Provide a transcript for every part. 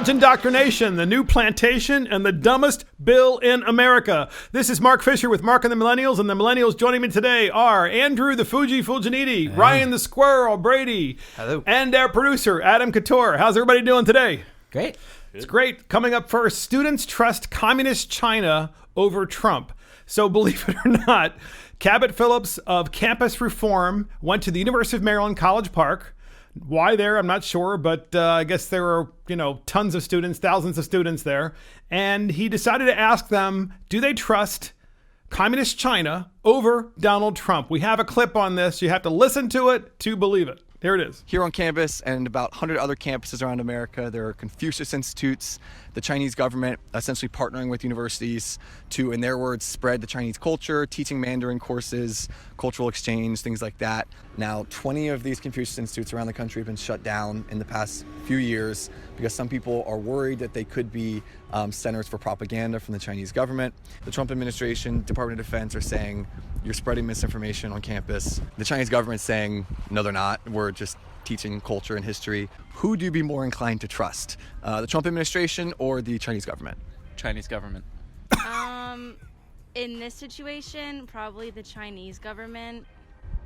College Indoctrination, the new plantation, and the dumbest bill in America. This is Mark Fisher with Mark and the Millennials, and the Millennials joining me today are Andrew the Fuji Fulginiti, hey. Ryan the Squirrel Brady, hello, and our producer Adam Couture. How's everybody doing today? Great. It's great. Coming up first, students trust communist China over Trump. So believe it or not, Cabot Phillips of CampusReform went to the University of Maryland College Park. Why there, I'm not sure, but I guess there were, tons of students, thousands of students there. And he decided to ask them, do they trust communist China over Donald Trump? We have a clip on this. You have to listen to it to believe it. Here it is. Here on campus and about 100 other campuses around America, there are Confucius Institutes, the Chinese government essentially partnering with universities to, in their words, spread the Chinese culture, teaching Mandarin courses, cultural exchange, things like that. Now, 20 of these Confucius Institutes around the country have been shut down in the past few years because some people are worried that they could be centers for propaganda from the Chinese government. The Trump administration, Department of Defense are saying, you're spreading misinformation on campus. The Chinese government's saying, no, they're not. We're just teaching culture and history. Who do you be more inclined to trust? The Trump administration or the Chinese government? Chinese government. In this situation, probably the Chinese government.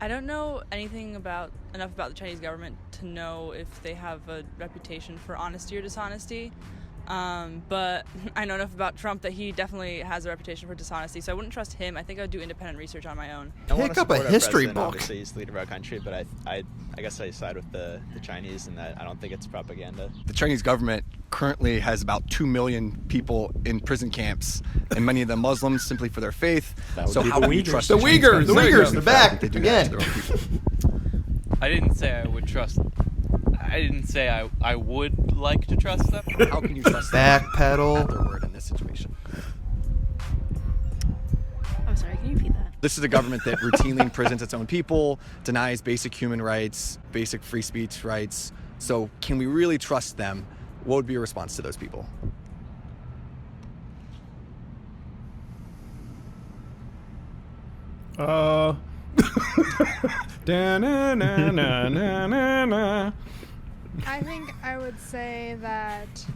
I don't know anything enough about the Chinese government to know if they have a reputation for honesty or dishonesty. But I know enough about Trump that he definitely has a reputation for dishonesty, so I wouldn't trust him. I think I'd do independent research on my own. Pick up a history book. Obviously, he's the leader of our country, but I guess I side with the Chinese in that I don't think it's propaganda. The Chinese government currently has about 2 million people in prison camps, and many of them Muslims simply for their faith. So how do we trust the Uyghurs? The Uyghurs, they're back they do again. That to their own people? I didn't say I would trust. I didn't say I would like to trust them. How can you trust them? Backpedal. Their word in this situation. Oh, sorry, can you repeat that? This is a government that routinely imprisons its own people, denies basic human rights, basic free speech rights. So can we really trust them? What would be your response to those people? Da-na-na-na-na-na-na. I think I would say that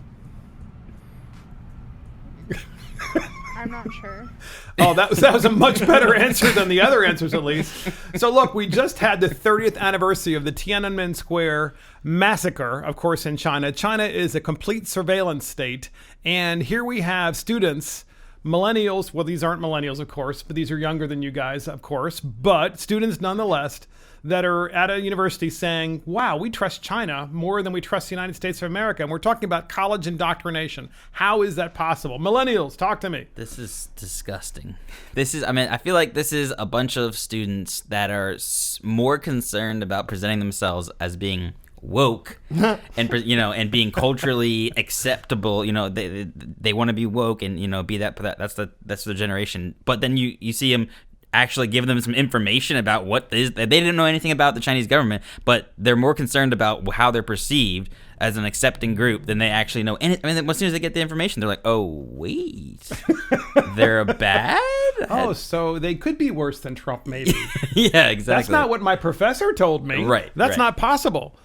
I'm not sure. Oh, that was a much better answer than the other answers, at least. So look, we just had the 30th anniversary of the Tiananmen Square massacre, of course, in China. China is a complete surveillance state, and here we have students, millennials. Well, these aren't millennials, of course, but these are younger than you guys, of course, but students nonetheless that are at a university saying, wow, we trust China more than we trust the United States of America. And we're talking about college indoctrination. How is that possible? Millennials, talk to me. This is disgusting. I feel like this is a bunch of students that are more concerned about presenting themselves as being woke and being culturally acceptable. They want to be woke and be that's the generation. But then you see them actually give them some information about they didn't know anything about the Chinese government, but they're more concerned about how they're perceived as an accepting group than they actually know. And as soon as they get the information, they're like, oh, wait, they're bad? Oh, so they could be worse than Trump, maybe. Yeah, exactly. That's not what my professor told me. Right. That's not possible.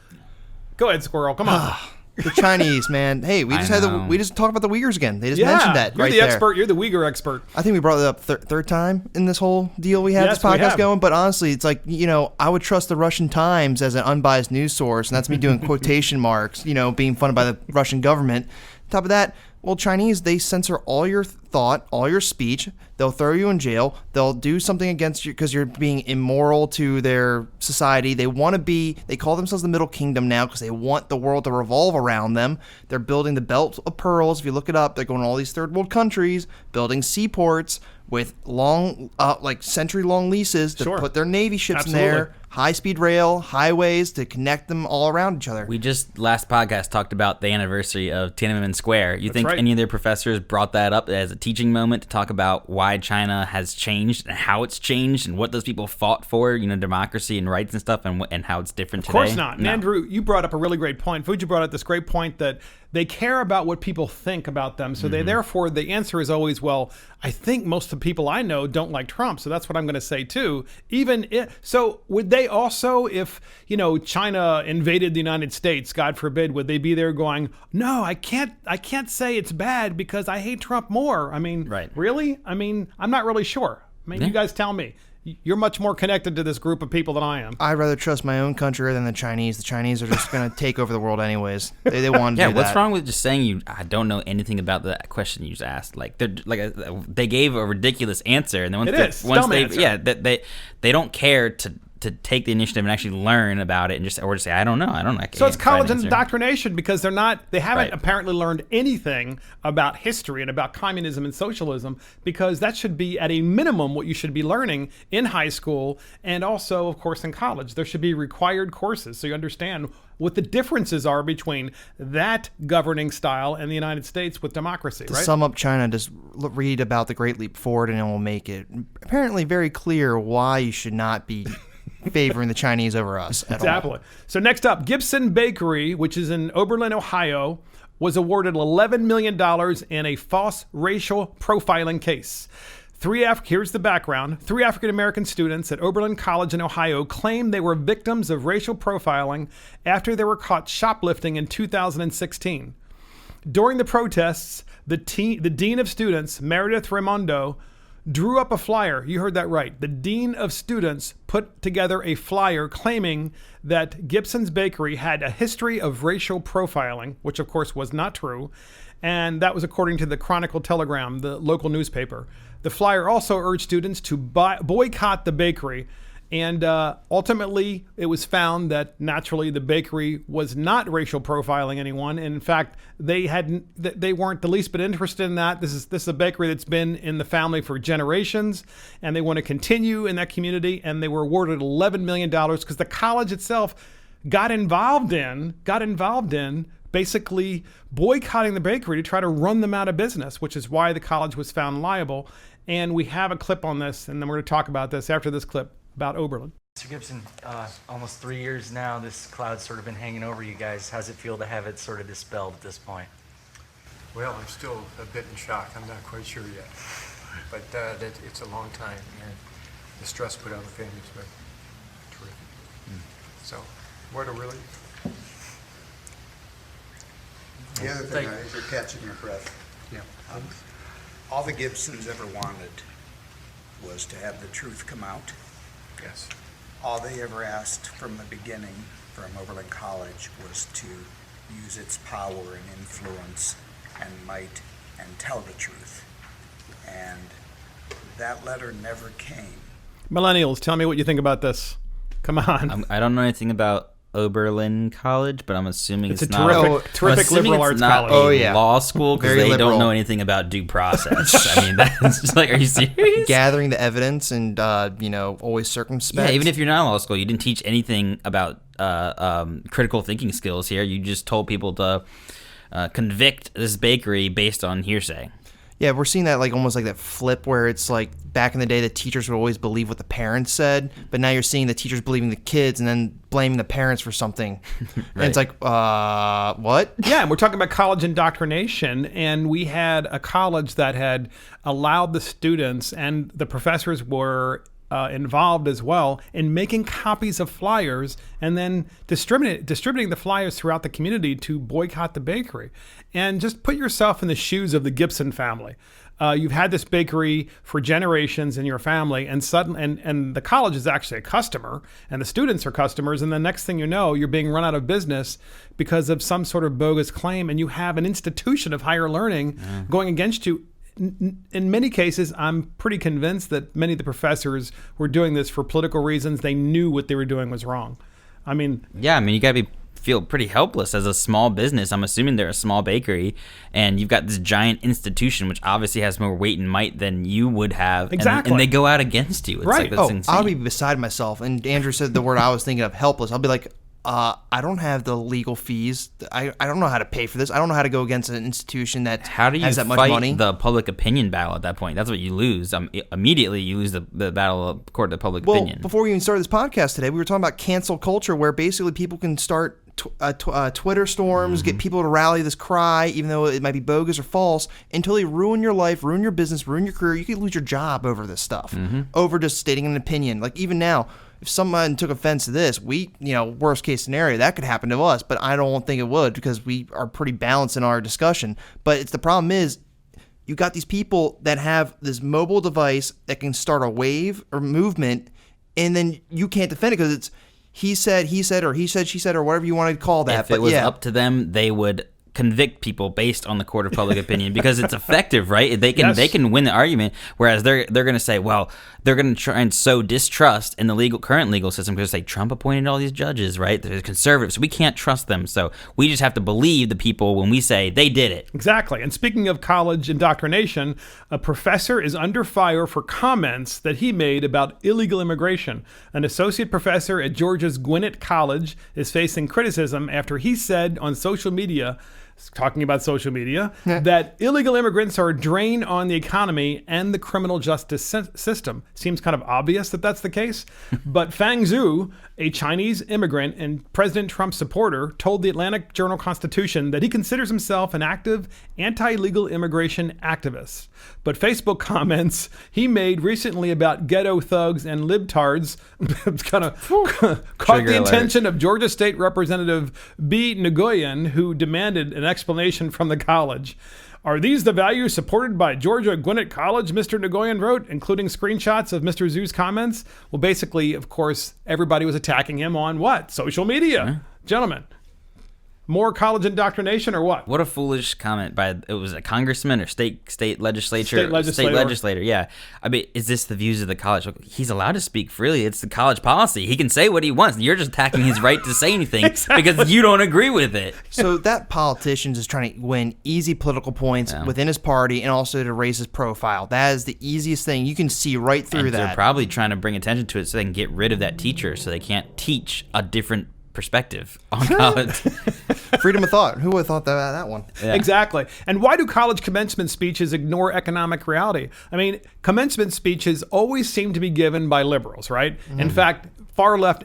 Go ahead, Squirrel. Come on. The Chinese, man. Hey, we just talked about the Uyghurs again. They just mentioned that right there. You're the expert. You're the Uyghur expert. I think we brought it up third time in this whole deal we had this podcast going. But honestly, it's like, I would trust the Russian Times as an unbiased news source, and that's me doing quotation marks, being funded by the Russian government. On top of that, well, Chinese, they censor all your thought, all your speech. They'll throw you in jail. They'll do something against you because you're being immoral to their society. They call themselves the Middle Kingdom now because they want the world to revolve around them. They're building the Belt of Pearls. If you look it up, they're going to all these third world countries, building seaports with long, century-long leases to put their Navy ships in there, high-speed rail, highways to connect them all around each other. We just, last podcast, talked about the anniversary of Tiananmen Square. You think any of their professors brought that up as a teaching moment to talk about why China has changed and how it's changed and what those people fought for, democracy and rights and stuff, and how it's different today? Of course not. And Andrew, you brought up a really great point. Fuji brought up this great point that they care about what people think about them. So therefore, the answer is always, well, I think most of the people I know don't like Trump. So that's what I'm going to say too. So would they also, if, China invaded the United States, God forbid, would they be there going, no, I can't say it's bad because I hate Trump more? I mean, really? I mean, I'm not really sure. I mean, you guys tell me. You're much more connected to this group of people than I am. I'd rather trust my own country than the Chinese. The Chinese are just going to take over the world anyways. They want to do that. Yeah, what's wrong with just saying I don't know anything about the question you just asked? Like they gave a ridiculous answer, and then they don't care to take the initiative and actually learn about it, and just say I don't know. So it's college indoctrination because they haven't apparently learned anything about history and about communism and socialism, because that should be at a minimum what you should be learning in high school and also, of course, in college. There should be required courses so you understand what the differences are between that governing style and the United States with democracy. To sum up China, just read about the Great Leap Forward and it will make it apparently very clear why you should not be favoring the Chinese over us at all. So next up, Gibson Bakery, which is in Oberlin, Ohio, was awarded $11 million in a false racial profiling case. Here's the background. 3 African-American students at Oberlin College in Ohio claimed they were victims of racial profiling after they were caught shoplifting in 2016. During the protests, the dean of students, Meredith Raimondo, drew up a flyer. You heard that right. The dean of students put together a flyer claiming that Gibson's Bakery had a history of racial profiling, which of course was not true. And that was according to the Chronicle Telegram, the local newspaper. The flyer also urged students to boycott the bakery. And ultimately, it was found that naturally the bakery was not racial profiling anyone. And in fact, they weren't the least bit interested in that. This is a bakery that's been in the family for generations, and they want to continue in that community. And they were awarded $11 million because the college itself got involved in basically boycotting the bakery to try to run them out of business, which is why the college was found liable. And we have a clip on this, and then we're going to talk about this after this clip about Oberlin. Mr. Gibson, almost 3 years now, this cloud's sort of been hanging over you guys. How's it feel to have it sort of dispelled at this point? Well, I'm still a bit in shock. I'm not quite sure yet. But it's a long time, and the stress put on the family's been terrific. So, what a relief. The other thing is you're catching your breath. Yeah. All the Gibsons ever wanted was to have the truth come out. Yes. All they ever asked from the beginning from Oberlin College was to use its power and influence and might and tell the truth. And that letter never came. Millennials, tell me what you think about this. Come on. I don't know anything about Oberlin College, but I'm assuming it's not terrific liberal arts college. Law school, because they don't know anything about due process. I mean, that's just like, are you serious? Gathering the evidence and always circumspect. Yeah, even if you're not in law school, you didn't teach anything about critical thinking skills here. You just told people to convict this bakery based on hearsay. Yeah, we're seeing that almost like that flip where it's like back in the day the teachers would always believe what the parents said, but now you're seeing the teachers believing the kids and then blaming the parents for something. Right. And it's like, what? Yeah, and we're talking about college indoctrination, and we had a college that had allowed the students, and the professors were involved as well, in making copies of flyers and then distributing the flyers throughout the community to boycott the bakery. And just put yourself in the shoes of the Gibson family. You've had this bakery for generations in your family, and the college is actually a customer, and the students are customers, and the next thing you know, you're being run out of business because of some sort of bogus claim, and you have an institution of higher learning going against you. In many cases, I'm pretty convinced that many of the professors were doing this for political reasons. They knew what they were doing was wrong. You got to feel pretty helpless as a small business. I'm assuming they're a small bakery, and you've got this giant institution which obviously has more weight and might than you would have. Exactly. And they go out against you. It's right. That's insane. I'll be beside myself. And Andrew said the word I was thinking of, helpless. I'll be like, I don't have the legal fees. I don't know how to pay for this. I don't know how to go against an institution that has that much money. How do you fight the public opinion battle at that point? That's what you lose. Immediately, you lose the battle of court of public opinion. Before we even started this podcast today, we were talking about cancel culture, where basically people can start Twitter storms, get people to rally this cry, even though it might be bogus or false, until they ruin your life, ruin your business, ruin your career. You could lose your job over this stuff, over just stating an opinion. Like even now, if someone took offense to this, worst case scenario, that could happen to us, but I don't think it would because we are pretty balanced in our discussion. But the problem is, you got these people that have this mobile device that can start a wave or movement, and then you can't defend it because it's he said, or he said, she said, or whatever you want to call that. If it was up to them, they would convict people based on the court of public opinion because it's effective, right? They can win the argument, whereas they're going to say, well, they're going to try and sow distrust in the current legal system because Trump appointed all these judges, right? They're conservative, so we can't trust them. So we just have to believe the people when we say they did it. Exactly. And speaking of college indoctrination, a professor is under fire for comments that he made about illegal immigration. An associate professor at Georgia's Gwinnett College is facing criticism after he said on social media, talking about social media, that illegal immigrants are a drain on the economy and the criminal justice system. Seems kind of obvious that that's the case. But Fang Zhu, a Chinese immigrant and President Trump supporter, told the Atlantic Journal-Constitution that he considers himself an active anti-illegal immigration activist. But Facebook comments he made recently about ghetto thugs and libtards kind of caught the attention of Georgia State Representative B. Nguyen, who demanded an explanation from the college. Are these the values supported by Georgia Gwinnett College, Mr. Nguyen wrote, including screenshots of Mr. Zhu's comments? Well, basically, of course, everybody was attacking him on what? Social media. Gentlemen, more college indoctrination or what? What a foolish comment by, it was a congressman or state legislator. Yeah. I mean, is this the views of the college? He's allowed to speak freely. It's the college policy. He can say what he wants. You're just attacking his right to say anything because you don't agree with it. So that politician's just trying to win easy political points within his party and also to raise his profile. That is the easiest thing. You can see right through that. They're probably trying to bring attention to it so they can get rid of that teacher so they can't teach a different perspective on college. Freedom of thought. Who would have thought that one? Yeah. Exactly. And why do college commencement speeches ignore economic reality? I mean, commencement speeches always seem to be given by liberals, right? In fact,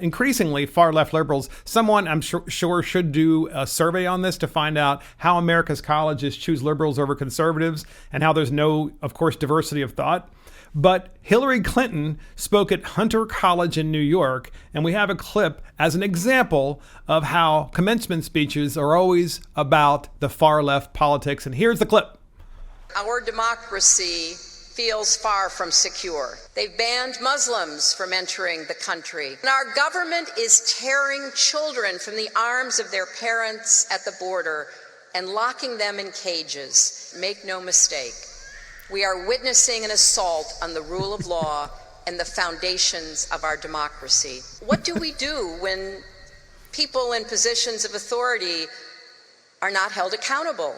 increasingly far left liberals. Someone I'm sure should do a survey on this to find out how America's colleges choose liberals over conservatives and how there's no, of course, diversity of thought. But Hillary Clinton spoke at Hunter College in New York, and we have a clip as an example of how commencement speeches are always about the far left politics. And here's the clip. Our democracy feels far from secure. They've banned Muslims from entering the country. And our government is tearing children from the arms of their parents at the border and locking them in cages. Make no mistake. We are witnessing an assault on the rule of law and the foundations of our democracy. What do we do when people in positions of authority are not held accountable?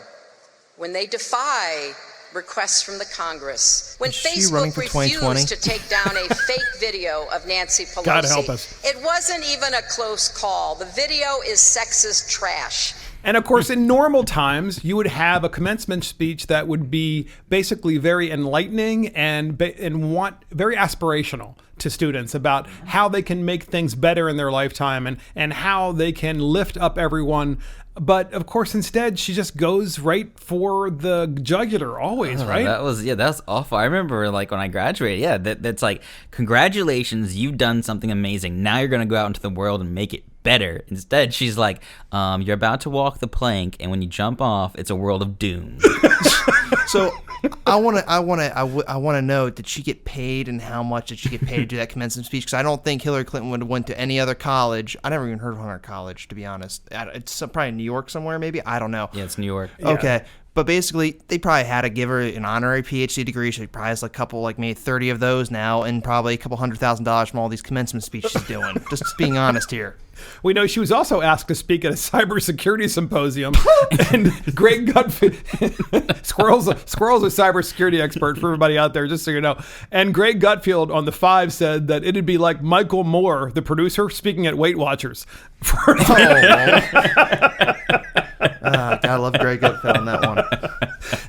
When they defy requests from the Congress? When Facebook refused to take down a fake video of Nancy Pelosi? God help us. It wasn't even a close call. The video is sexist trash. And of course, in normal times, you would have a commencement speech that would be basically very enlightening and very aspirational to students about how they can make things better in their lifetime and how they can lift up everyone. But of course, instead, she just goes right for the jugular always, right? That's awful. I remember when I graduated, that's like, congratulations, you've done something amazing. Now you're going to go out into the world and make it better. Instead, she's like, you're about to walk the plank, and when you jump off, it's a world of doom. So I want to know, did she get paid, and how much did she get paid to do that commencement speech? Because I don't think Hillary Clinton would have went to any other college. I never even heard of her college, to be honest. It's probably New York somewhere, maybe. I don't know. Yeah, it's New York. Okay. Yeah. But basically, they probably had to give her an honorary PhD degree. She probably has a couple, maybe 30 of those now, and probably a couple $100,000 from all these commencement speeches she's doing. Just being honest here. We know she was also asked to speak at a cybersecurity symposium, and Greg Gutfield, Squirrel's a cybersecurity expert for everybody out there, just so you know. And Greg Gutfield on The Five said that it'd be like Michael Moore, the producer, speaking at Weight Watchers. Gotta love Greg Gutfeld on that one.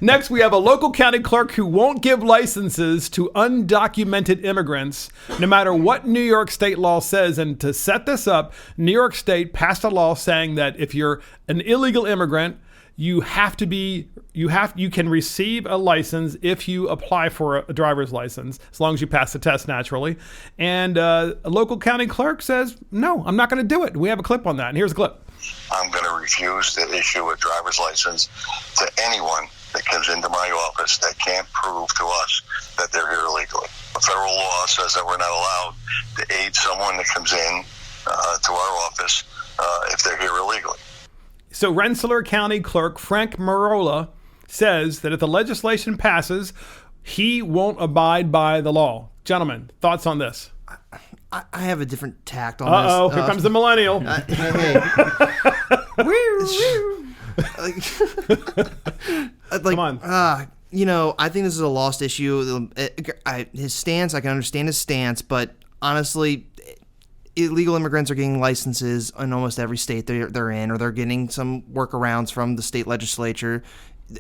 Next, we have a local county clerk who won't give licenses to undocumented immigrants, no matter what New York state law says. And to set this up, New York state passed a law saying that if you're an illegal immigrant, you can receive a license if you apply for a driver's license, as long as you pass the test, naturally. And a local county clerk says, no, I'm not going to do it. We have a clip on that, and here's a clip. I'm going to refuse to issue a driver's license to anyone that comes into my office that can't prove to us that they're here illegally. The federal law says that we're not allowed to aid someone that comes in to our office if they're here illegally. So Rensselaer County Clerk Frank Marola says that if the legislation passes, he won't abide by the law. Gentlemen, thoughts on this? I have a different tact on this. Uh-oh, here comes the millennial. Come on. I think this is a lost issue. His stance, I can understand his stance, but honestly, illegal immigrants are getting licenses in almost every state they're in, or they're getting some workarounds from the state legislature.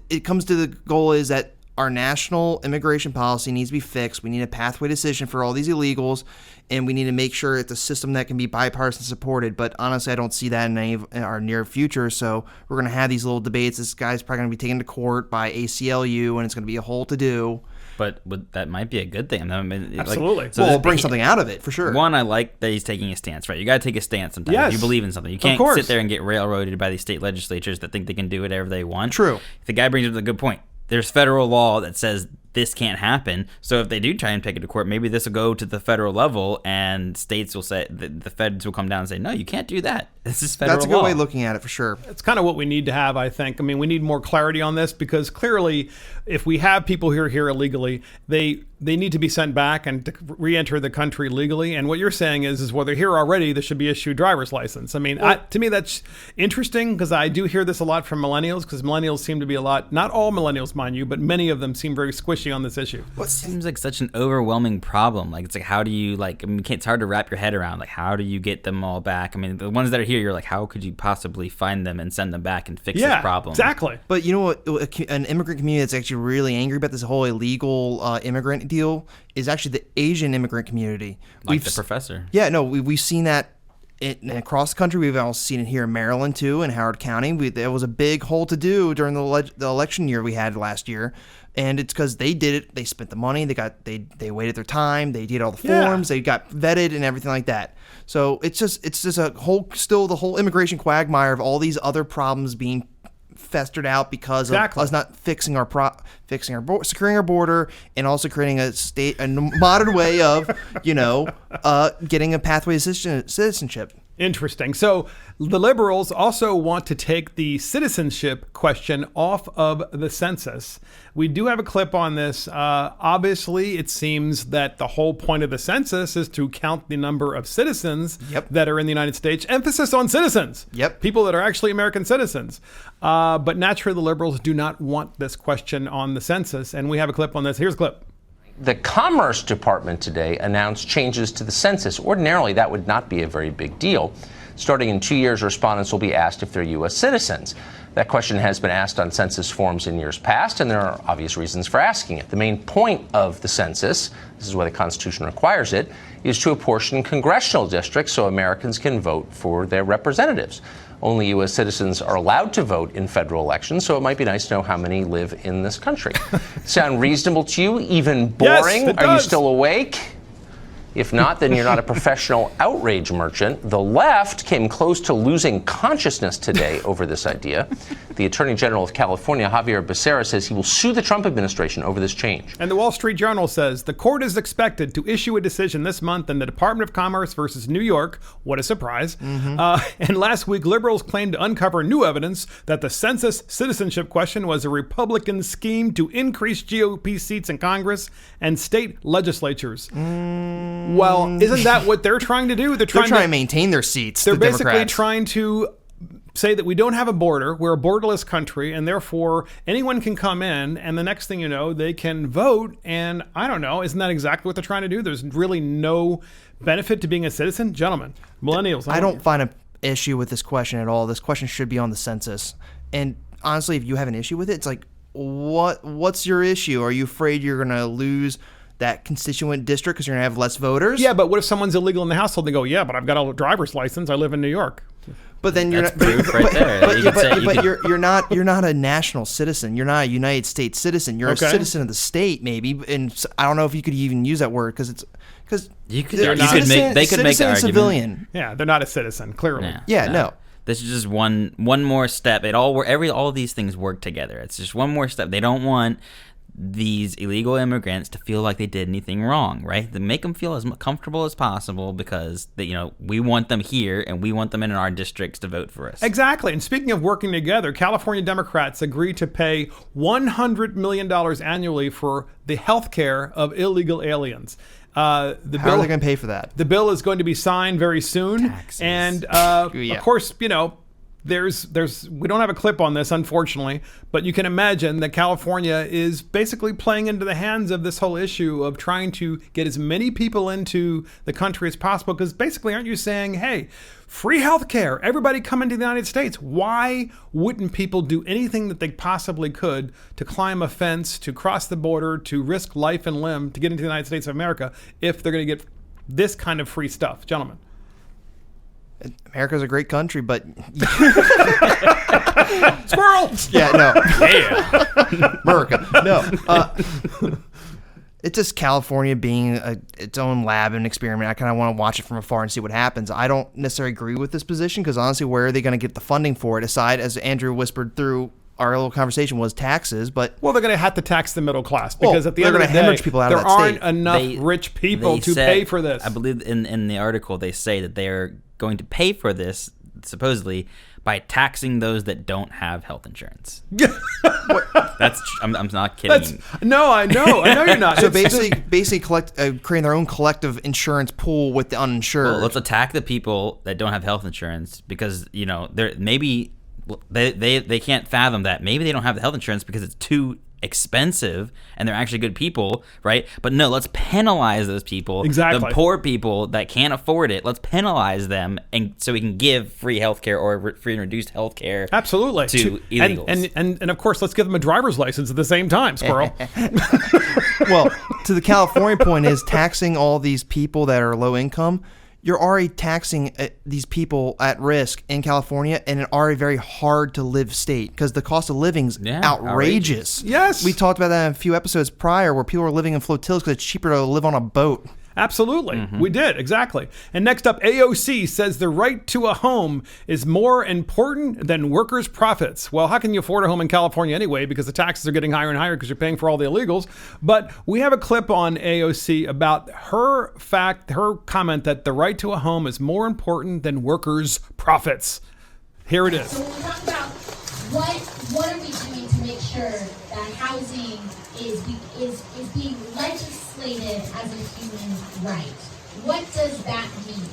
It comes to the goal is that our national immigration policy needs to be fixed. We need a pathway decision for all these illegals, and we need to make sure it's a system that can be bipartisan supported. But honestly, I don't see that in our near future. So we're going to have these little debates. This guy's probably going to be taken to court by ACLU, and it's going to be a whole to-do. But that might be a good thing. I mean, absolutely. So we'll bring something out of it, for sure. One, I like that he's taking a stance, right? You got to take a stance sometimes. Yes. If you believe in something. You can't sit there and get railroaded by these state legislatures that think they can do whatever they want. True. The guy brings up a good point. There's federal law that says this can't happen. So if they do try and take it to court, maybe this will go to the federal level, and states will say, the feds will come down and say, no, you can't do that. This is federal law. That's a good way of looking at it, for sure. It's kind of what we need to have, I think. I mean, we need more clarity on this, because clearly, if we have people who are here illegally, they need to be sent back and to re-enter the country legally. And what you're saying is well, they're here already, they should be issued driver's license. I mean, to me, that's interesting, because I do hear this a lot from millennials, because millennials seem to be a lot, not all millennials, mind you, but many of them seem very squishy on this issue. What seems like such an overwhelming problem? Like, it's like, how do you, it's hard to wrap your head around. Like, how do you get them all back? I mean, the ones that are here, you're like, how could you possibly find them and send them back and fix this problem? Exactly. But you know what? An immigrant community that's actually really angry about this whole illegal immigrant deal is actually the Asian immigrant community. The professor. Yeah, no, we've seen that across the country. We've also seen it here in Maryland, too, in Howard County. There was a big hole to do during the election year we had last year. And it's because they did it. They spent the money. They waited their time. They did all the forms. They got vetted and everything like that. So it's just the whole immigration quagmire of all these other problems being festered out because of us not fixing securing our border, and also creating a modern way of getting a pathway to citizenship. Interesting. So the liberals also want to take the citizenship question off of the census. We do have a clip on this. Obviously, it seems that the whole point of the census is to count the number of citizens that are in the United States. Emphasis on citizens. People that are actually American citizens. But naturally, the liberals do not want this question on the census. And we have a clip on this. Here's a clip. The Commerce Department today announced changes to the census. Ordinarily, that would not be a very big deal. Starting in 2 years, respondents will be asked if they're U.S. citizens. That question has been asked on census forms in years past, and there are obvious reasons for asking it. The main point of the census, this is why the Constitution requires it, is to apportion congressional districts so Americans can vote for their representatives. Only U.S. citizens are allowed to vote in federal elections, so it might be nice to know how many live in this country. Sound reasonable to you? Even boring? Yes, Are you still awake? If not, then you're not a professional outrage merchant. The left came close to losing consciousness today over this idea. The Attorney General of California, Javier Becerra, says he will sue the Trump administration over this change. And the Wall Street Journal says the court is expected to issue a decision this month in the Department of Commerce versus New York. What a surprise. And last week, liberals claimed to uncover new evidence that the census citizenship question was a Republican scheme to increase GOP seats in Congress and state legislatures. Well, isn't that what they're trying to do? They're trying to maintain their seats. They're basically trying to say that we don't have a border. We're a borderless country, and therefore anyone can come in, and the next thing you know, they can vote. And I don't know, isn't that exactly what they're trying to do? There's really no benefit to being a citizen? Gentlemen, millennials. I don't find an issue with this question at all. This question should be on the census. And honestly, if you have an issue with it, it's like, what's your issue? Are you afraid you're going to lose that constituent district because you're going to have less voters? Yeah, but what if someone's illegal in the household? They go, yeah, but I've got a driver's license. I live in New York. But then you're not a national citizen. You're not a United States citizen. You're a citizen of the state, maybe. And I don't know if you could even use that word because they could make the argument. Civilian. Yeah, they're not a citizen. Clearly. No. This is just one more step. All of these things work together. It's just one more step. They don't want these illegal immigrants to feel like they did anything wrong, right? They make them feel as comfortable as possible because we want them here and we want them in our districts to vote for us. Exactly. And speaking of working together, California Democrats agreed to pay $100 million annually for the health care of illegal aliens. How are they going to pay for that? The bill is going to be signed very soon. Taxes. And of course, we don't have a clip on this, unfortunately, but you can imagine that California is basically playing into the hands of this whole issue of trying to get as many people into the country as possible. Because basically, aren't you saying, hey, free health care, everybody come into the United States? Why wouldn't people do anything that they possibly could to climb a fence, to cross the border, to risk life and limb to get into the United States of America if they're going to get this kind of free stuff? Gentlemen. America's a great country, but squirrels. Yeah, no. Yeah. America. No. It's just California being its own lab and experiment. I kind of want to watch it from afar and see what happens. I don't necessarily agree with this position because honestly, where are they going to get the funding for it? Aside, as Andrew whispered through our little conversation, was taxes. But they're going to have to tax the middle class because at the end of the day, hemorrhage people out there of that aren't state. enough rich people to pay for this. I believe in the article they say that they're going to pay for this supposedly by taxing those that don't have health insurance. I'm not kidding. I know you're not. So basically creating their own collective insurance pool with the uninsured. Well, let's attack the people that don't have health insurance because they're maybe they can't fathom that maybe they don't have the health insurance because it's too expensive and they're actually good people, right? But no, let's penalize those people. Exactly. The poor people that can't afford it, let's penalize them, and so we can give free healthcare or free and reduced healthcare. Absolutely. To illegals. And of course, let's give them a driver's license at the same time, squirrel. Well, to the California point is taxing all these people that are low income. You're already taxing these people at risk in California in an already very hard to live state because the cost of living's outrageous. Yes. We talked about that in a few episodes prior where people were living in flotillas because it's cheaper to live on a boat. Absolutely. Mm-hmm. We did. Exactly. And next up, AOC says the right to a home is more important than workers' profits. Well, how can you afford a home in California anyway? Because the taxes are getting higher and higher because you're paying for all the illegals. But we have a clip on AOC about her comment that the right to a home is more important than workers' profits. Here it is. So when we talk about what are we doing to make sure that housing is being legislated as a human right? What does that mean?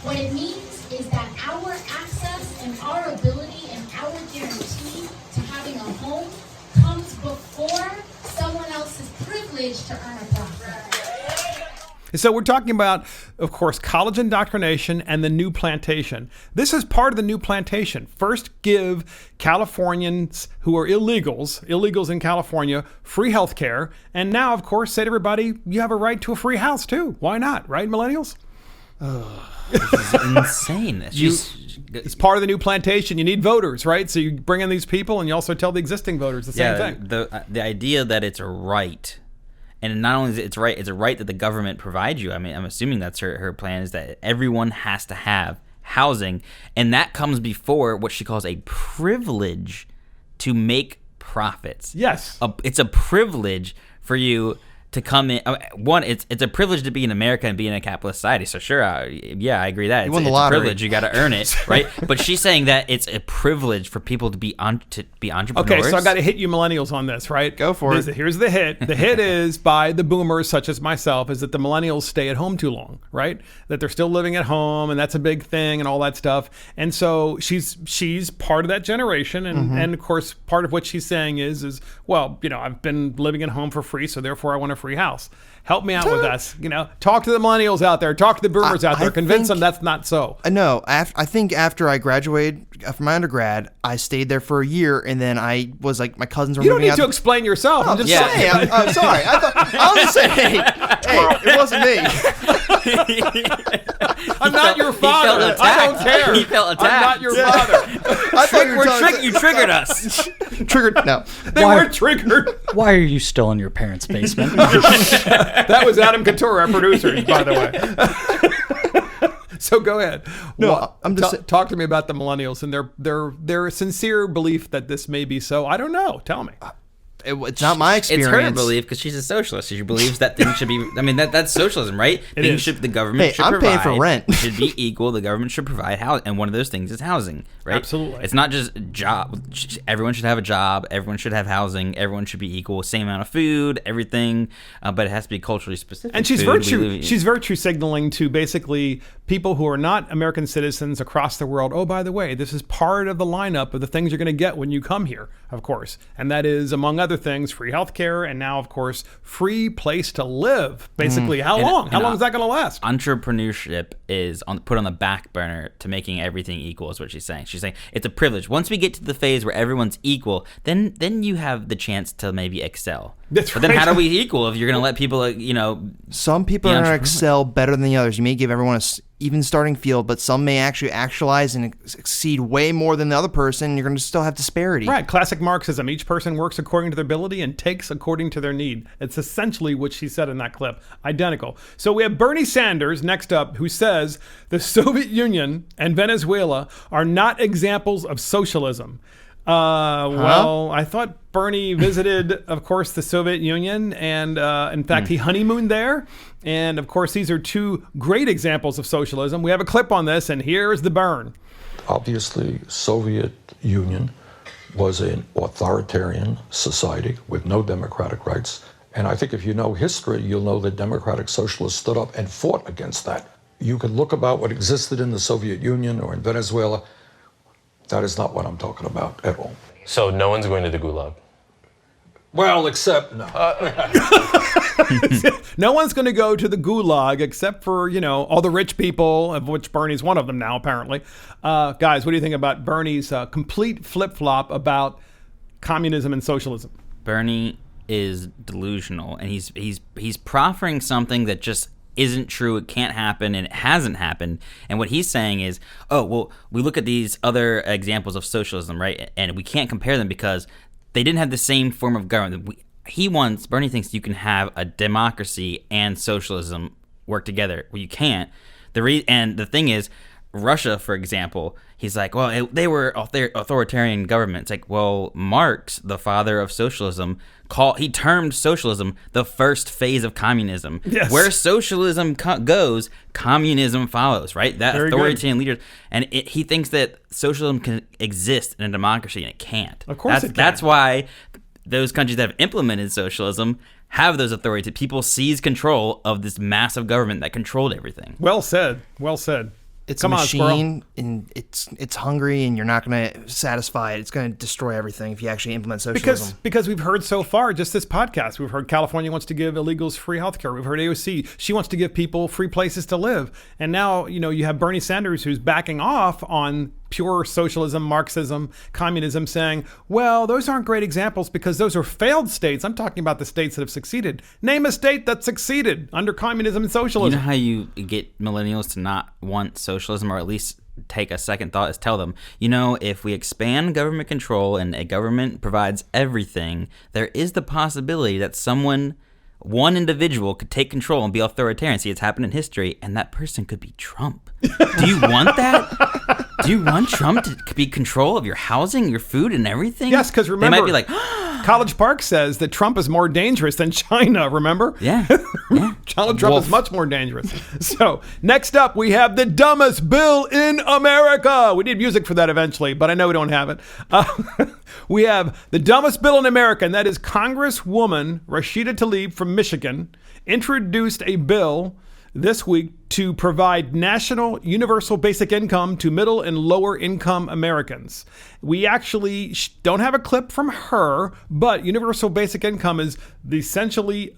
What it means is that our access and our ability and our guarantee to having a home comes before someone else's privilege to earn a profit. So we're talking about, of course, college indoctrination and the new plantation. This is part of the new plantation. First, give Californians who are illegals in California, free health care. And now, of course, say to everybody, you have a right to a free house, too. Why not? Right, millennials? This is insane. It's part of the new plantation. You need voters, right? So you bring in these people and you also tell the existing voters the same thing. The idea that it's a right. And not only is it's a right that the government provides you. I mean, I'm assuming that's her plan is that everyone has to have housing. And that comes before what she calls a privilege to make profits. Yes. It's a privilege for you to come in. One, it's a privilege to be in America and be in a capitalist society. So sure, I agree that you won the lottery. A privilege. You got to earn it, right? But she's saying that it's a privilege for people to be entrepreneurs. Okay, so I got to hit you millennials on this, right? Go for it. Here's the hit. The hit is by the boomers, such as myself, is that the millennials stay at home too long, right? That they're still living at home, and that's a big thing, and all that stuff. And so she's part of that generation, and of course, part of what she's saying is well, I've been living at home for free, so therefore I want a free house. Help me out with this. Talk to the millennials out there. Talk to the boomers out there. Convince them that's not so. No, I think after I graduated from my undergrad, I stayed there for a year, and then I was like, my cousins were moving out. You don't need to explain yourself. I'm just saying. I'm sorry. I was just saying, hey, it wasn't me. I'm not your father. I don't care. He felt attacked. I'm not your father. I thought you triggered us. Triggered? No. They were triggered. Why are you still in your parents' basement? That was Adam Couture, our producer, by the way. So go ahead. No, I'm just talk to me about the millennials and their sincere belief that this may be so. I don't know. Tell me. It's not my experience. It's her belief because she's a socialist. She believes that things should be. I mean, that's socialism, right? The government should provide. I'm paying for rent. Should be equal. The government should provide housing, and one of those things is housing, right? Absolutely. It's not just job. Everyone should have a job. Everyone should have housing. Everyone should be equal. Same amount of food, everything, but it has to be culturally specific. And she's virtue signaling to basically people who are not American citizens across the world. Oh, by the way, this is part of the lineup of the things you're going to get when you come here, of course, and that is, among other things, free healthcare, and now, of course, free place to live. Basically, how long? How long is that going to last? Entrepreneurship is put on the back burner to making everything equal, is what she's saying. She's saying it's a privilege. Once we get to the phase where everyone's equal, then you have the chance to maybe excel. That's but then how do we equal if you're going to let people, Some people are going to excel better than the others. You may give everyone a even starting field, but some may actually actualize and exceed way more than the other person. You're going to still have disparity. Right. Classic Marxism. Each person works according to their ability and takes according to their need. It's essentially what she said in that clip. Identical. So we have Bernie Sanders next up, who says the Soviet Union and Venezuela are not examples of socialism. Well, I thought Bernie visited, of course, the Soviet Union, and in fact, he honeymooned there. And of course, these are two great examples of socialism. We have a clip on this, and here's the burn. Obviously, Soviet Union was an authoritarian society with no democratic rights. And I think if you know history, you'll know that democratic socialists stood up and fought against that. You can look about what existed in the Soviet Union or in Venezuela. That is not what I'm talking about at all. So no one's going to the gulag? Well, except no. No one's going to go to the gulag except for, all the rich people, of which Bernie's one of them now, apparently. Guys, what do you think about Bernie's complete flip-flop about communism and socialism? Bernie is delusional, and he's proffering something that just isn't true, it can't happen, and it hasn't happened. And what he's saying is, we look at these other examples of socialism, right? And we can't compare them because they didn't have the same form of government. Bernie thinks you can have a democracy and socialism work together. Well, you can't. And the thing is, Russia, for example, he's like, they were authoritarian governments. Like, well, Marx, the father of socialism, he termed socialism the first phase of communism. Yes. Where socialism goes, communism follows, right? That Very authoritarian leader. And he thinks that socialism can exist in a democracy, and it can't. Of course it can. That's why those countries that have implemented socialism have those authorities. People seize control of this massive government that controlled everything. Well said. Well said. It's a machine, and it's hungry, and you're not going to satisfy it. It's going to destroy everything if you actually implement socialism. Because we've heard so far, just this podcast, we've heard California wants to give illegals free healthcare. We've heard AOC, she wants to give people free places to live. And now, you have Bernie Sanders, who's backing off on pure socialism, Marxism, communism, saying, well, those aren't great examples because those are failed states. I'm talking about the states that have succeeded. Name a state that succeeded under communism and socialism. You know how you get millennials to not want socialism, or at least take a second thought, is tell them, if we expand government control and a government provides everything, there is the possibility that one individual could take control and be authoritarian. See, it's happened in history, and that person could be Trump. Do you want that? Do you want Trump to be control of your housing, your food, and everything? Yes, because remember, they might be like, College Park says that Trump is more dangerous than China, remember? Yeah. Donald Trump is much more dangerous. So next up, we have the dumbest bill in America. We need music for that eventually, but I know we don't have it. We have the dumbest bill in America, and that is Congresswoman Rashida Tlaib from Michigan introduced a bill this week to provide national universal basic income to middle and lower income Americans. We actually don't have a clip from her, but universal basic income is essentially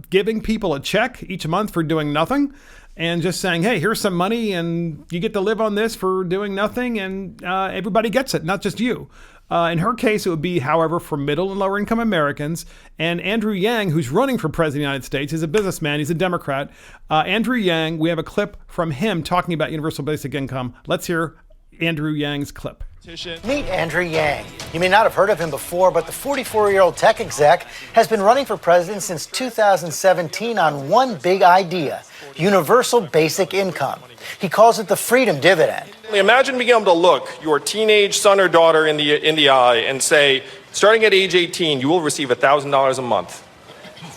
giving people a check each month for doing nothing and just saying, hey, here's some money and you get to live on this for doing nothing, and everybody gets it, not just you. In her case, it would be, however, for middle and lower income Americans. And Andrew Yang, who's running for president of the United States, is a businessman. He's a Democrat. Andrew Yang, we have a clip from him talking about universal basic income. Let's hear Andrew Yang's clip. Meet Andrew Yang. You may not have heard of him before, but the 44-year-old tech exec has been running for president since 2017 on one big idea: universal basic income. He calls it the freedom dividend. Imagine being able to look your teenage son or daughter in the eye and say, starting at age 18, you will receive $1,000 a month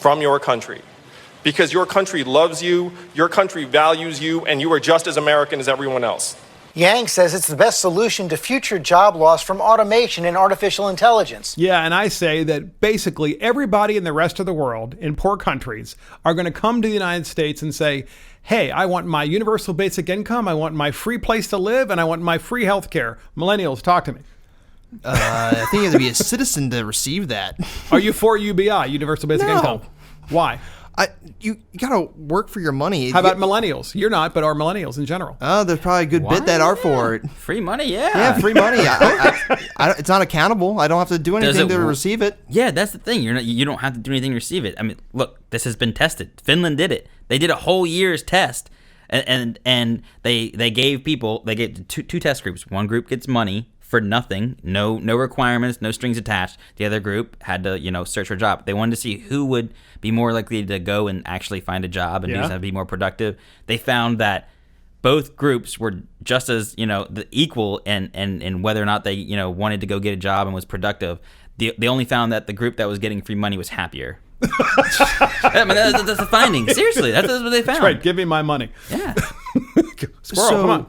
from your country because your country loves you, your country values you, and you are just as American as everyone else. Yang says it's the best solution to future job loss from automation and artificial intelligence. Yeah, and I say that basically everybody in the rest of the world in poor countries are going to come to the United States and say, hey, I want my universal basic income, I want my free place to live, and I want my free health care. Millennials, talk to me. I think you have to be a citizen to receive that. Are you for UBI, universal basic income? Why? You got to work for your money. How about millennials? You're not, but are millennials in general? Oh, there's probably a good bit that are for it. Free money, yeah. Yeah, free money. It's not accountable. I don't have to do anything to receive it. Yeah, that's the thing. You don't have to do anything to receive it. I mean, look, this has been tested. Finland did it. They did a whole year's test, and they gave two test groups. One group gets money for nothing, no requirements, no strings attached. The other group had to, search for a job. They wanted to see who would be more likely to go and actually find a job and be more productive. They found that both groups were just as, the equal in whether or not they, wanted to go get a job and was productive. They only found that the group that was getting free money was happier. I mean, that's the finding. Seriously, that's what they found. That's right. Give me my money. Yeah. Squirrel, come on.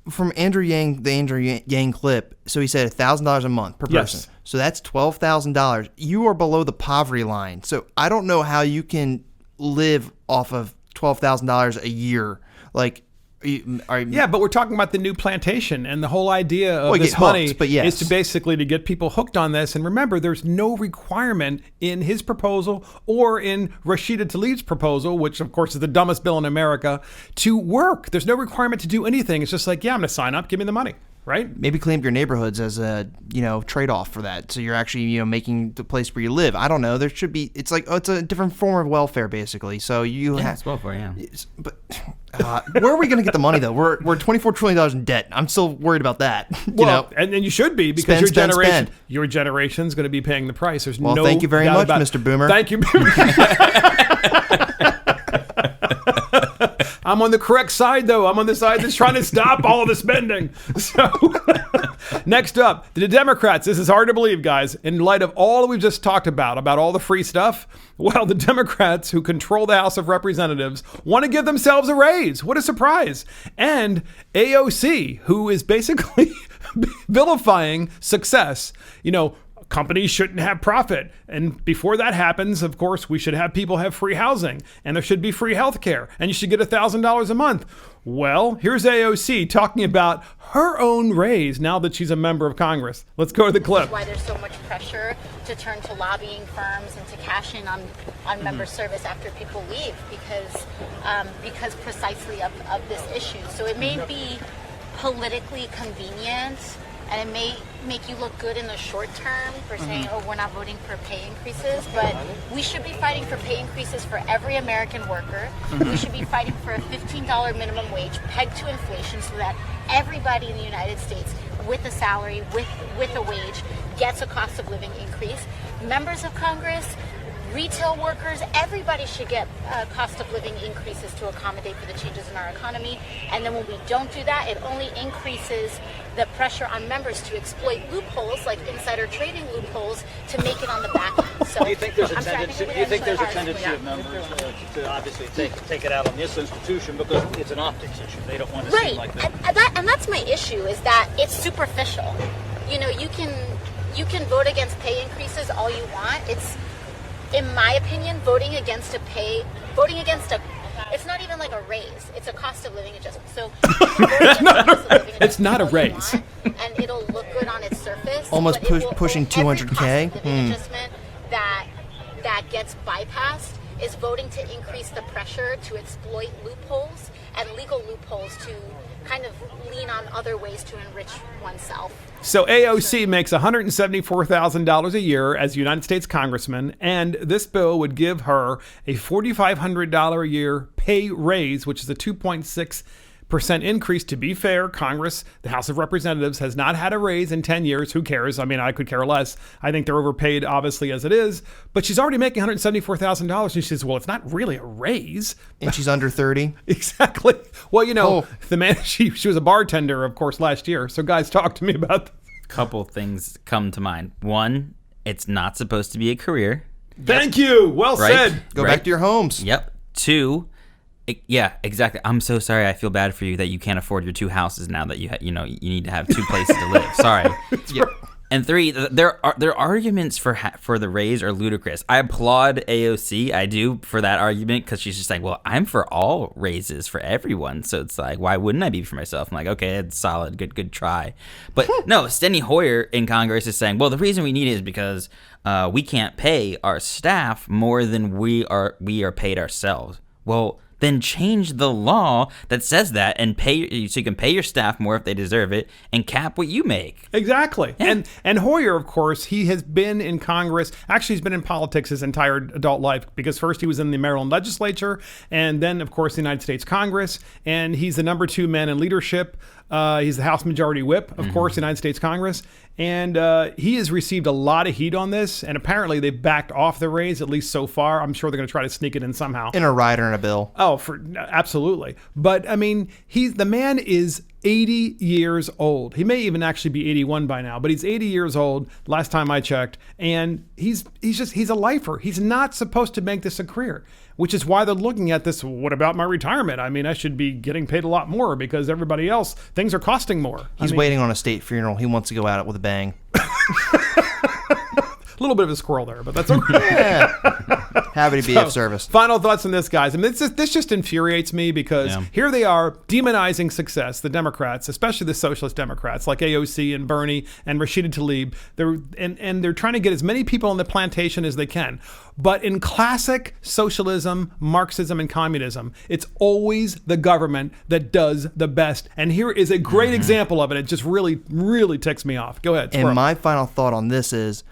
From Andrew Yang, the Andrew Yang clip, so he said $1,000 a month per person. Yes. So that's $12,000. You are below the poverty line. So I don't know how you can live off of $12,000 a year. Like, but we're talking about the new plantation, and the whole idea of this money is to basically to get people hooked on this. And remember, there's no requirement in his proposal or in Rashida Tlaib's proposal, which of course is the dumbest bill in America, to work. There's no requirement to do anything. It's just like, yeah, I'm going to sign up. Give me the money. Right? Maybe clean up your neighborhoods as a trade-off for that. So you're actually making the place where you live. I don't know. There should be. It's like it's a different form of welfare basically. So it's welfare, yeah. But where are we going to get the money though? We're $24 trillion in debt. I'm still worried about that. And you should be, because your generation's going to be paying the price. There's no. Thank you very much, Mr. Boomer. Thank you. I'm on the correct side, though. I'm on the side that's trying to stop all of the spending. So, next up, the Democrats. This is hard to believe, guys. In light of all that we've just talked about all the free stuff, well, the Democrats, who control the House of Representatives, want to give themselves a raise. What a surprise. And AOC, who is basically vilifying success. Companies shouldn't have profit. And before that happens, of course, we should have people have free housing, and there should be free health care, and you should get $1,000 a month. Well, here's AOC talking about her own raise now that she's a member of Congress. Let's go to the clip. Why there's so much pressure to turn to lobbying firms and to cash in on member service after people leave because precisely of this issue. So it may be politically convenient, and it may make you look good in the short term for saying, we're not voting for pay increases, but we should be fighting for pay increases for every American worker. We should be fighting for a $15 minimum wage pegged to inflation so that everybody in the United States with a salary, with a wage, gets a cost of living increase. Members of Congress, retail workers, everybody should get cost of living increases to accommodate for the changes in our economy. And then when we don't do that, it only increases the pressure on members to exploit loopholes, like insider trading loopholes, to make it on the back end. So do you think there's a tendency of members to obviously take it out on this institution because it's an optics issue? They don't want to seem like that. And that's my issue, is that it's superficial. You can vote against pay increases all you want. It's, in my opinion, voting against a It's not even like a raise. It's a cost of living adjustment. So it's not a raise. And it'll look good on its surface. Almost pushing 200K. Adjustment that gets bypassed is voting to increase the pressure to exploit loopholes and legal loopholes to kind of lean on other ways to enrich oneself. So AOC makes $174,000 a year as a United States congressman, and this bill would give her a $4,500 a year pay raise, which is a 2.6% increase. To be fair, Congress, the House of Representatives, has not had a raise in 10 years. Who cares? I mean, I could care less. I think they're overpaid, obviously, as it is. But she's already making $174,000. And she says, well, it's not really a raise. And she's under 30. Exactly. Well, you know, the man, she was a bartender, of course, last year. So guys, talk to me about this. Couple things come to mind. One, it's not supposed to be a career. Thank you. Well said. Go back to your homes. Yep. Two, yeah, exactly. I'm so sorry. I feel bad for you that you can't afford your 2 houses now that you need to have 2 places to live. Sorry. Yep. And 3, their arguments for the raise are ludicrous. I applaud AOC. I do for that argument because she's just like, well, I'm for all raises for everyone. So it's like, why wouldn't I be for myself? I'm like, okay, it's solid, good try. But no, Steny Hoyer in Congress is saying, well, the reason we need it is because we can't pay our staff more than we are paid ourselves. Well, then change the law that says that and pay so you can pay your staff more if they deserve it and cap what you make. Exactly. Yeah. And Hoyer, of course, he has been in Congress. Actually, he's been in politics his entire adult life because first he was in the Maryland legislature and then, of course, the United States Congress. And he's the number 2 man in leadership. He's the House Majority Whip, of course, United States Congress. And he has received a lot of heat on this. And apparently they've backed off the raise, at least so far. I'm sure they're going to try to sneak it in somehow. In a rider and a bill. Oh, absolutely. But, I mean, the man is 80 years old. He may even actually be 81 by now, but he's 80 years old, last time I checked. And he's a lifer. He's not supposed to make this a career, which is why they're looking at this. What about my retirement? I mean, I should be getting paid a lot more because everybody else, things are costing more. He's waiting on a state funeral. He wants to go at it with a bang. A little bit of a squirrel there, but that's okay. Yeah. Happy to be of service. Final thoughts on this, guys. I mean, this just infuriates me because here they are demonizing success, the Democrats, especially the socialist Democrats like AOC and Bernie and Rashida Tlaib. They're trying to get as many people on the plantation as they can. But in classic socialism, Marxism, and communism, it's always the government that does the best. And here is a great example of it. It just really, really ticks me off. Go ahead. And my final thought on this is,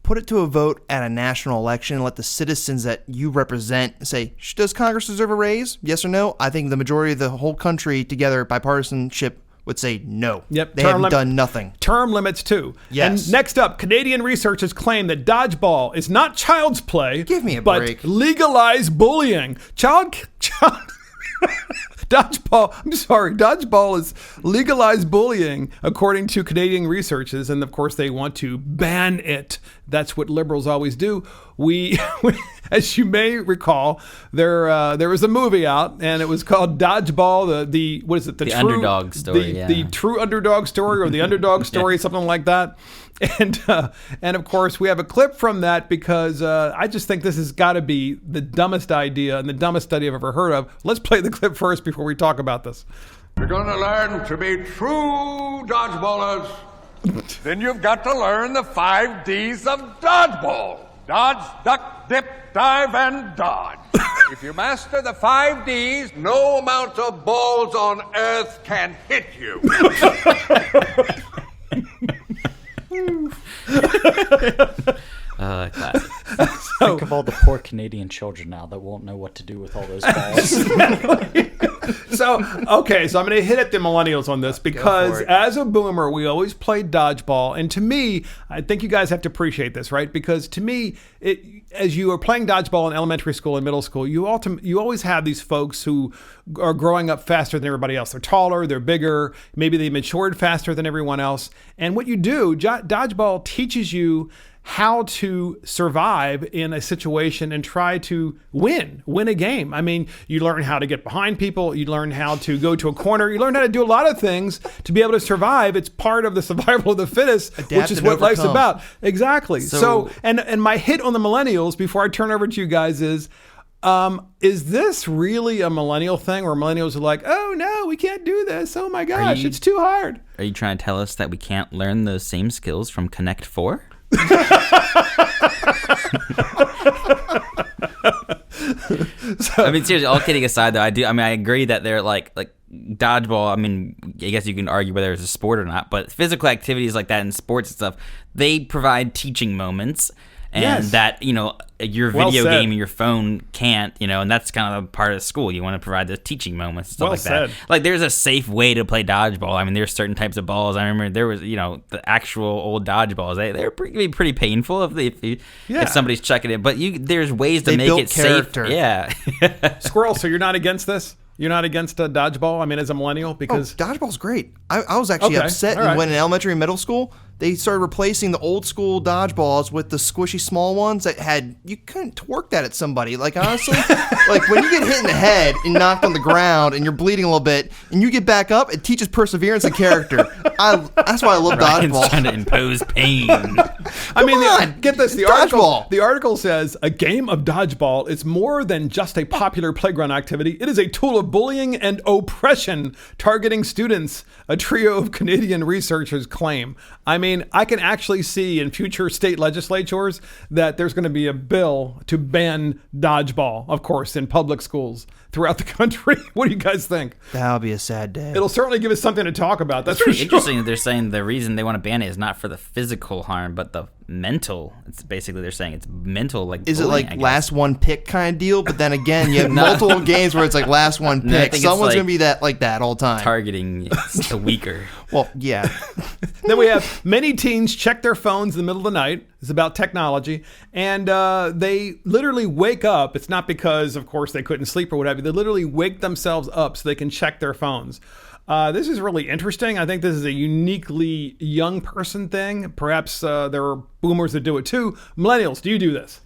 put it to a vote at a national election and let the citizens that you represent say, does Congress deserve a raise? Yes or no? I think the majority of the whole country together, bipartisanship, would say no. Yep. They haven't done nothing. Term limits, too. Yes. And next up, Canadian researchers claim that dodgeball is not child's play. Give me a but break. Legalized bullying. Dodgeball is legalized bullying, according to Canadian researchers, and of course they want to ban it. That's what liberals always do. We as you may recall, there was a movie out, and it was called Dodgeball. The what is it? The true underdog story. The true underdog story, or the underdog story, something like that. And of course, we have a clip from that because I just think this has got to be the dumbest idea and the dumbest study I've ever heard of. Let's play the clip first before we talk about this. You're going to learn to be true dodgeballers. Then you've got to learn the 5 Ds of dodgeball. Dodge, duck, dip, dive, and dodge. If you master the 5 Ds, no amount of balls on earth can hit you. Classic. Think of all the poor Canadian children now that won't know what to do with all those balls. So I'm going to hit at the millennials on this because as a boomer, we always played dodgeball. And to me, I think you guys have to appreciate this, right? Because to me, as you are playing dodgeball in elementary school and middle school, you always have these folks who are growing up faster than everybody else. They're taller, they're bigger, maybe they matured faster than everyone else. And what you do, dodgeball teaches you how to survive in a situation and try to win a game. I mean, you learn how to get behind people, you learn how to go to a corner, you learn how to do a lot of things to be able to survive. It's part of the survival of the fittest, which is what life's about. Exactly. So and my hit on the millennials before I turn over to you guys is, Is this really a millennial thing where millennials are like, oh no, we can't do this. Oh my gosh, it's too hard. Are you trying to tell us that we can't learn those same skills from Connect 4? I mean, seriously, all kidding aside, though, I agree that they're like dodgeball. I mean, I guess you can argue whether it's a sport or not, but physical activities like that in sports and stuff, they provide teaching moments. And that, your video game and your phone can't, and that's kind of a part of school. You want to provide the teaching moments and stuff like that. Like, there's a safe way to play dodgeball. I mean, there's certain types of balls. I remember there was, the actual old dodgeballs. They're pretty painful if somebody's checking it. But there's ways to make it character. Safe. Yeah. Squirrel, so you're not against this? You're not against dodgeball? I mean, as a millennial? Because dodgeball's great. I was actually upset when in elementary and middle school, they started replacing the old school dodgeballs with the squishy small ones that you couldn't twerk that at somebody. Like, honestly, like when you get hit in the head and knocked on the ground and you're bleeding a little bit and you get back up, it teaches perseverance and character. That's why I love dodgeball. Trying to impose pain. Get this. The article says a game of dodgeball is more than just a popular playground activity. It is a tool of bullying and oppression targeting students, a trio of Canadian researchers claim. I mean, I can actually see in future state legislatures that there's going to be a bill to ban dodgeball, of course, in public schools throughout the country. What do you guys think? That'll be a sad day. It'll certainly give us something to talk about. That's pretty interesting sure. that they're saying the reason they want to ban it is not for the physical harm, but the mental. It's basically they're saying it's mental. Like, is bullying, it like last one pick kind of deal? But then again, you have multiple games where it's like last one pick. Someone's gonna be like that all the time. Targeting the weaker. Well, yeah. Then we have many teens check their phones in the middle of the night. It's about technology. And they literally wake up. It's not because, of course, they couldn't sleep or whatever. They literally wake themselves up so they can check their phones. This is really interesting. I think this is a uniquely young person thing. Perhaps there are boomers that do it too. Millennials, do you do this?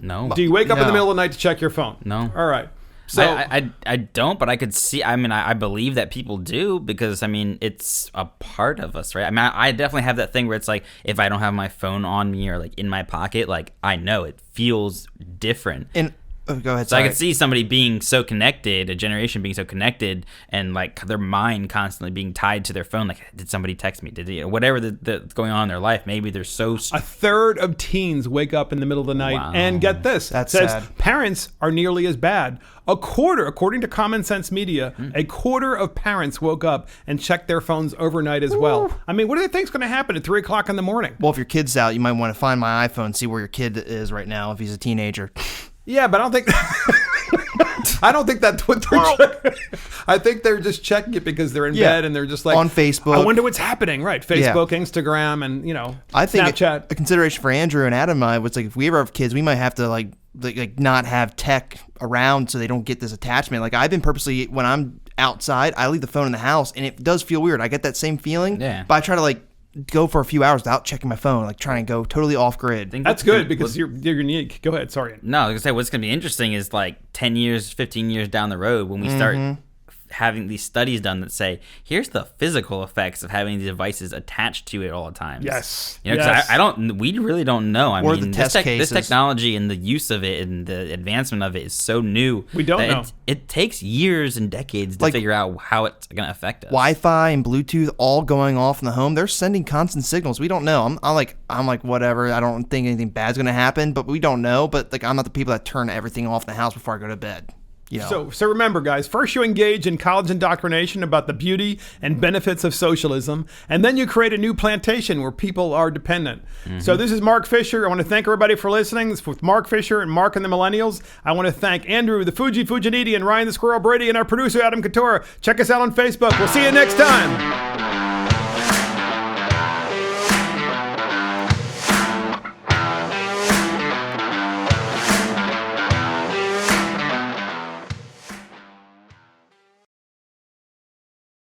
No. Do you wake up in the middle of the night to check your phone? No. All right. So I don't, but I could see. I mean, I believe that people do because I mean it's a part of us, right? I mean, I definitely have that thing where it's like if I don't have my phone on me or like in my pocket, like I know it feels different. And go ahead. So I could see somebody being so connected, a generation being so connected, and like their mind constantly being tied to their phone. Like, did somebody text me? Did they, whatever that's going on in their life? Maybe they're so. A third of teens wake up in the middle of the night, and get this: that's says sad. Parents are nearly as bad. A quarter, according to Common Sense Media, a quarter of parents woke up and checked their phones overnight as well. I mean, what do they think is going to happen at 3:00 in the morning? Well, if your kid's out, you might want to find my iPhone, see where your kid is right now if he's a teenager. Yeah, but I don't think that's what they're checking. I think they're just checking it because they're in bed and they're just like on Facebook. I wonder what's happening, right? Facebook, Instagram, and I think Snapchat. A consideration for Andrew and Adam and I was like if we ever have kids, we might have to like not have tech around so they don't get this attachment. Like I've been purposely when I'm outside, I leave the phone in the house, and it does feel weird. I get that same feeling. Yeah. But I try to go for a few hours without checking my phone, like trying to go totally off grid. That's good because you're unique. Go ahead. Sorry. No, I was gonna say what's gonna be interesting is like 10 years, 15 years down the road when we start having these studies done that say here's the physical effects of having these devices attached to it all the time. Yes. Because we really don't know. I mean, this technology and the use of it and the advancement of it is so new. We don't know. It takes years and decades to figure out how it's going to affect us. Wi-Fi and Bluetooth all going off in the home. They're sending constant signals. We don't know. I'm like whatever. I don't think anything bad's going to happen, but we don't know. But I'm not the people that turn everything off in the house before I go to bed. So remember, guys, first you engage in college indoctrination about the beauty and benefits of socialism, and then you create a new plantation where people are dependent. So this is Mark Fisher. I want to thank everybody for listening. This is with Mark Fisher and Mark and the Millennials. I want to thank Andrew, the Fuji Fujiniti, and Ryan the Squirrel Brady, and our producer, Adam Couture. Check us out on Facebook. We'll see you next time.